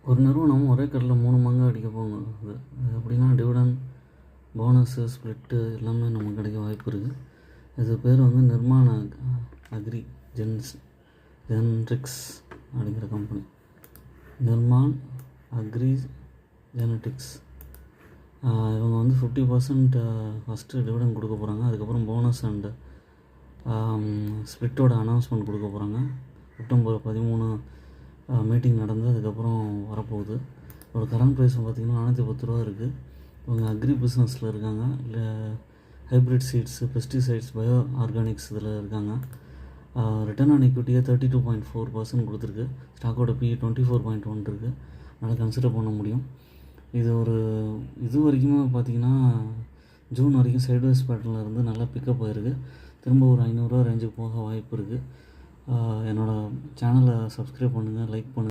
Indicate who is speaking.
Speaker 1: ஒரு நிறுவனம் ஒரே கடையில் 3 மங்கு அடிக்க போகுது. அது எப்படின்னா டிவிடெண்ட், போனஸு, ஸ்ப்ளிட்டு எல்லாமே நமக்கு கிடைக்க வாய்ப்பு இருக்குது. இது பேர் நிர்மாண அக்ரி ஜெனரிக்ஸ் அப்படிங்கிற கம்பெனி. Nirman agri genetics. இவங்க 50% ஃபஸ்ட்டு டிவிடெண்ட் கொடுக்க போகிறாங்க. அதுக்கப்புறம் போனஸ் அண்டு ஸ்ப்ளிட்டோட அனௌன்ஸ்மெண்ட் கொடுக்க போகிறாங்க. செப்டம்பர் 13 மீட்டிங் நடந்து அதுக்கப்புறம் வரப்போகுது. ஒரு கரண்ட் ப்ரைஸ் பார்த்திங்கன்னா 410 ரூபா இருக்குது. இவங்க அக்ரி பிஸ்னஸில் இருக்காங்க. இல்லை hybrid seeds, pesticides, bio organics இதில் இருக்காங்க. ரிட்டர்ன் ஆன் ஈக்விட்டியை 32.4% கொடுத்துருக்கு. ஸ்டாக்கோட PE 24.1 இருக்குது. அதனால் கன்சிடர் பண்ண முடியும். இது வரைக்குமே பார்த்திங்கன்னா ஜூன் வரைக்கும் சைட்வேஸ் பேட்டர்னில் இருந்து நல்லா பிக்கப் ஆகிருக்கு. திரும்ப ஒரு 500 ரூபா ரேஞ்சுக்கு போக வாய்ப்பு இருக்குது. என்னோடய சேனலை சப்ஸ்கிரைப் பண்ணுங்கள், லைக் பண்ணுங்கள்.